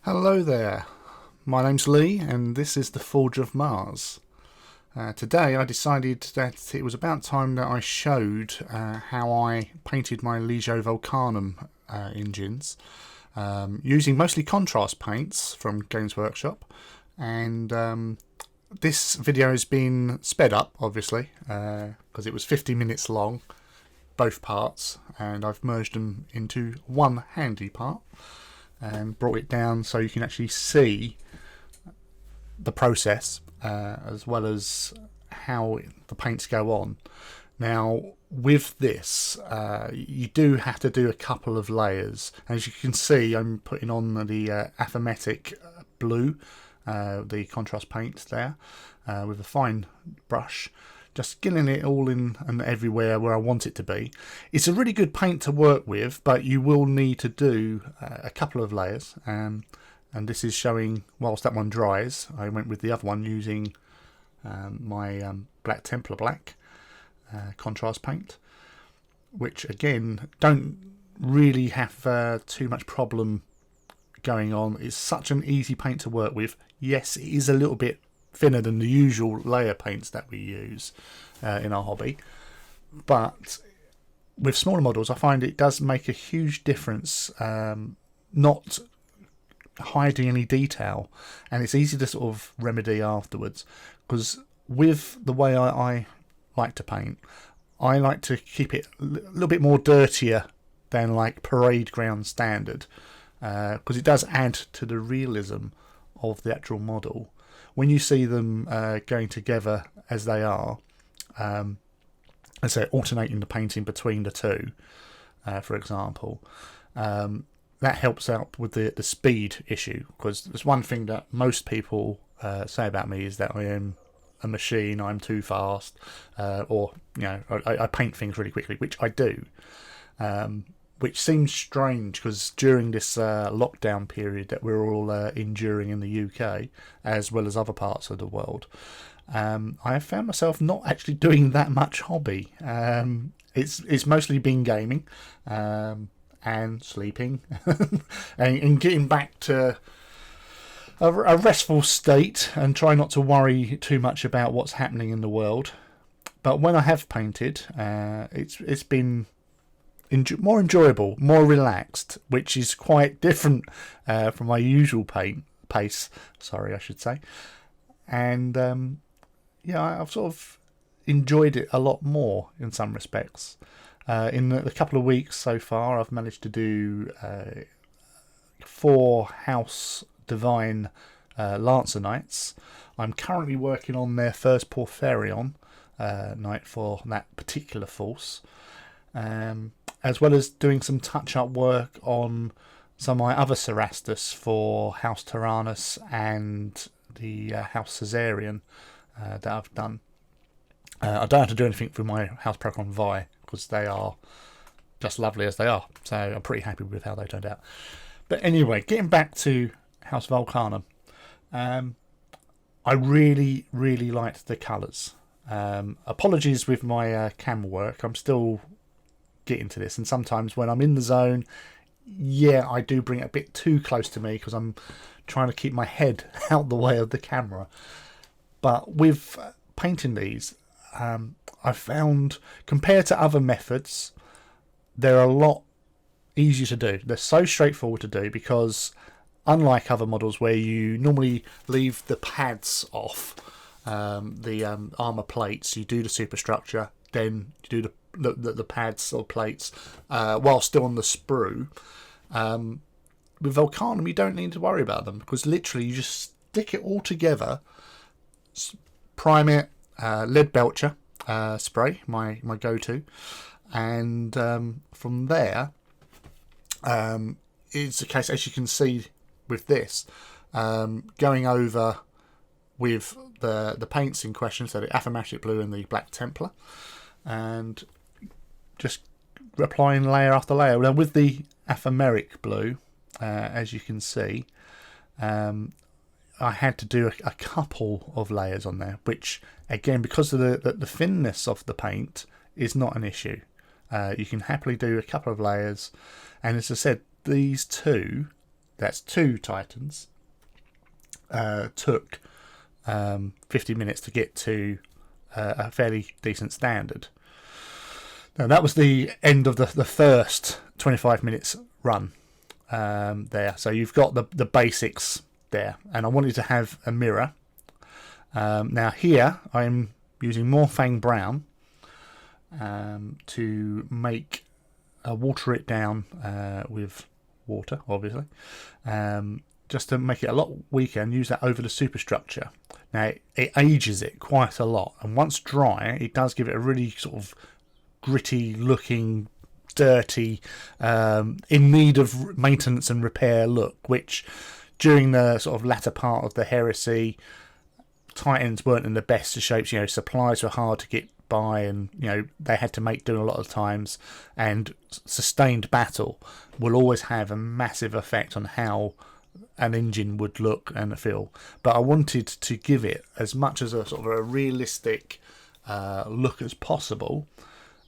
Hello there, my name's Lee and this is the Forge of Mars. Today I decided that it was about time that I showed how I painted my Legio Vulcanum engines using mostly contrast paints from Games Workshop, and this video has been sped up obviously because it was 50 minutes long, both parts, and I've merged them into one handy part and brought it down so you can actually see the process as well as how the paints go on. Now with this you do have to do a couple of layers. As you can see, I'm putting on the Aethamatic Blue, the contrast paint there, with a fine brush, just getting it all in and everywhere where I want it to be. It's a really good paint to work with, but you will need to do a couple of layers, and this is showing whilst that one dries. I went with the other one using my black Templar black contrast paint, which again don't really have too much problem going on. It's such an easy paint to work with. Yes, it is a little bit thinner than the usual layer paints that we use in our hobby, but with smaller models I find it does make a huge difference, not hiding any detail, and it's easy to sort of remedy afterwards. Because with the way I like to paint, I like to keep it a little bit more dirtier than like parade ground standard, because it does add to the realism of the actual model when you see them going together as they are. As they're alternating the painting between the two, for example, that helps out with the speed issue. Because there's one thing that most people say about me is that I am a machine, I'm too fast, or I paint things really quickly, which I do. Which seems strange because during this lockdown period that we're all enduring in the UK, as well as other parts of the world, I have found myself not actually doing that much hobby. It's mostly been gaming and sleeping and getting back to a restful state and try not to worry too much about what's happening in the world. But when I have painted, it's been more enjoyable, more relaxed, which is quite different from my usual pace. Sorry, I should say. And I've sort of enjoyed it a lot more in some respects. In the couple of weeks so far, I've managed to do 4 House Divine Lancer Knights. I'm currently working on their first Porphyrion Knight for that particular force. As well as doing some touch-up work on some of my other Cerastus for House Tyrannus and the House Caesarian that I've done. I don't have to do anything for my House Procon Vi because they are just lovely as they are, so I'm pretty happy with how they turned out. But anyway, getting back to House Vulcanum, I really liked the colours. Apologies with my camera work, I'm still getting to this, and sometimes when I'm in the zone, I do bring it a bit too close to me because I'm trying to keep my head out the way of the camera. But with painting these, I found compared to other methods, they're a lot easier to do. They're so straightforward to do because unlike other models where you normally leave the pads off, the armor plates, you do the superstructure, then you do the pads or plates while still on the sprue. With Vulcanum you don't need to worry about them because literally you just stick it all together, prime it, Leadbelcher spray, my go-to, and from there it's a case, as you can see with this, going over with the paints in question, so the Aethamatic Blue and the Black Templar, and just applying layer after layer. Now with the Aethamatic Blue, as you can see, I had to do a couple of layers on there, which again, because of the thinness of the paint, is not an issue. You can happily do a couple of layers, and as I said, these two that's 2 Titans, took 50 minutes to get to a fairly decent standard. Now that was the end of the first 25 minutes run there. So you've got the basics there, and I wanted to have a mirror. Now here I'm using Mournfang Brown to water it down with water, obviously, just to make it a lot weaker, and use that over the superstructure. Now it ages it quite a lot, and once dry it does give it a really sort of gritty looking, dirty, in need of maintenance and repair look, which during the sort of latter part of the heresy, Titans weren't in the best of shapes. You know, supplies were hard to get by, and you know they had to make do a lot of times, and sustained battle will always have a massive effect on how an engine would look and feel. But I wanted to give it as much as a sort of a realistic look as possible,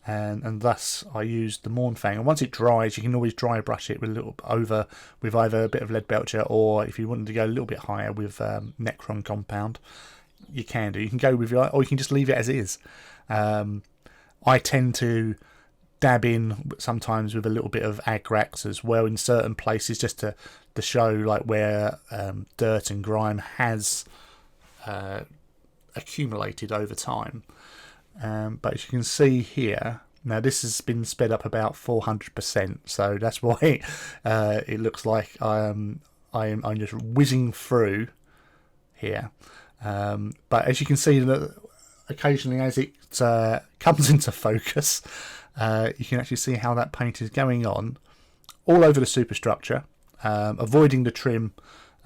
and thus I used the Mournfang. And once it dries, you can always dry brush it with a little over with either a bit of Leadbelcher, or if you wanted to go a little bit higher with Necron compound, you can do. You can go with or you can just leave it as is. I tend to dab in sometimes with a little bit of Agrax as well in certain places, just to show like where dirt and grime has accumulated over time. But as you can see here, now this has been sped up about 400%, so that's why it looks like I'm just whizzing through here. But as you can see, that occasionally as it comes into focus, you can actually see how that paint is going on all over the superstructure, avoiding the trim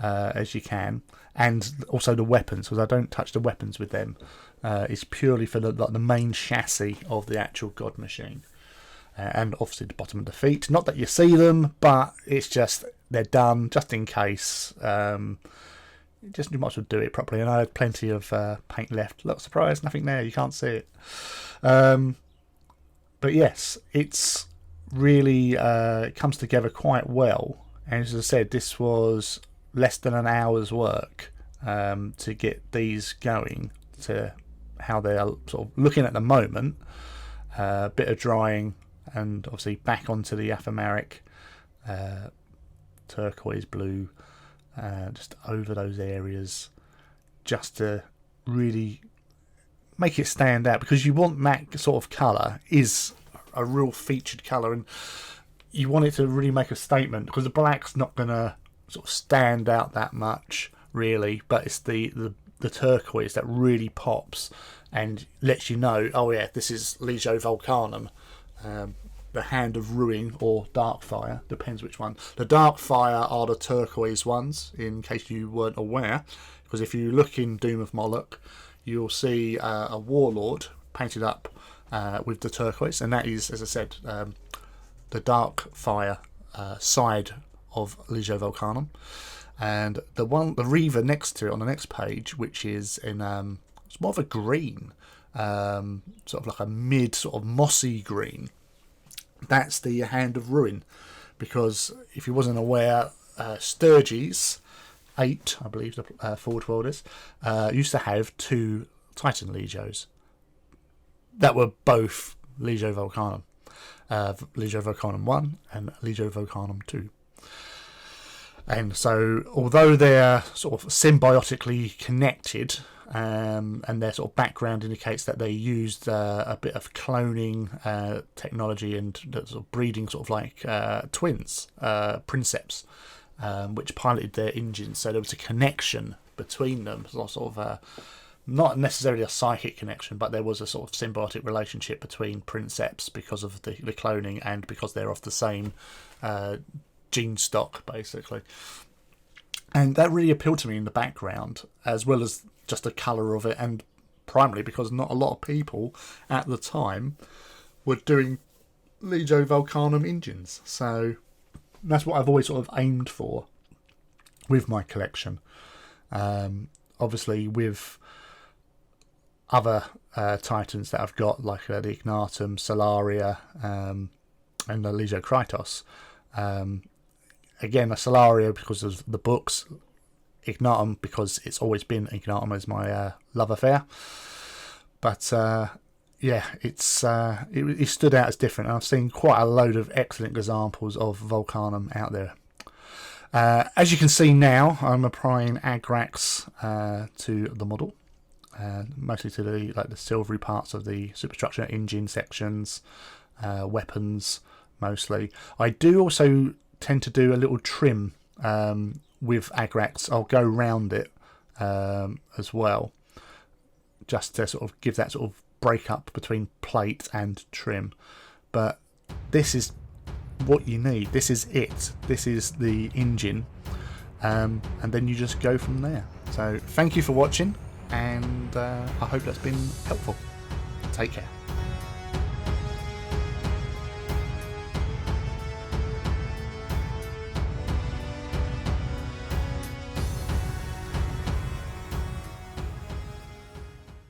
as you can, and also the weapons, because I don't touch the weapons with them. It's purely for the main chassis of the actual God Machine, and obviously the bottom of the feet. Not that you see them, but it's just they're done just in case. Just you might as well do it properly. And I had plenty of paint left. Look, surprise, nothing there. You can't see it. But yes, it's really comes together quite well. And as I said, this was less than an hour's work to get these going to how they are sort of looking at the moment. A bit of drying, and obviously back onto the Aethamatic turquoise blue, just over those areas, just to really make it stand out, because you want that sort of colour is a real featured colour, and you want it to really make a statement, because the black's not going to sort of stand out that much really, but it's the turquoise that really pops and lets you know, oh yeah, this is Legio Vulcanum, the Hand of Ruin or Darkfire, depends which one. The Darkfire are the turquoise ones, in case you weren't aware, because if you look in Doom of Moloch, you'll see a warlord painted up with the turquoise, and that is, as I said, the Darkfire side of Legio Vulcanum. And the Reaver next to it on the next page, which is in it's more of a green, sort of like a mid sort of mossy green. That's the Hand of Ruin, because if you wasn't aware, Sturges 8, I believe the forward world is, used to have 2 Titan Legios that were both Legio Vulcanum, Legio Vulcanum 1 and Legio Vulcanum 2. And so, although they're sort of symbiotically connected, and their sort of background indicates that they used a bit of cloning technology and sort of breeding, sort of like twins, princeps, which piloted their engines. So there was a connection between them, sort of not necessarily a psychic connection, but there was a sort of symbiotic relationship between princeps because of the cloning, and because they're of the same gene stock, basically. And that really appealed to me in the background, as well as just the colour of it, and primarily because not a lot of people at the time were doing Legio Vulcanum engines. So that's what I've always sort of aimed for with my collection. Obviously with other Titans that I've got, like the Ignatum, Solaria, and the Legio Krytos, again, a Solaria because of the books, Ignatum because it's always been Ignatum as my love affair. But yeah, it stood out as different. I've seen quite a load of excellent examples of Vulcanum out there. As you can see now, I'm applying Agrax to the model, mostly to the silvery parts of the superstructure, engine sections, weapons mostly. I do also tend to do a little trim with Agrax. I'll go round it as well, just to sort of give that sort of break up between plate and trim. But this is what you need. This is it. This is the engine, and then you just go from there. So thank you for watching, and I hope that's been helpful. Take care.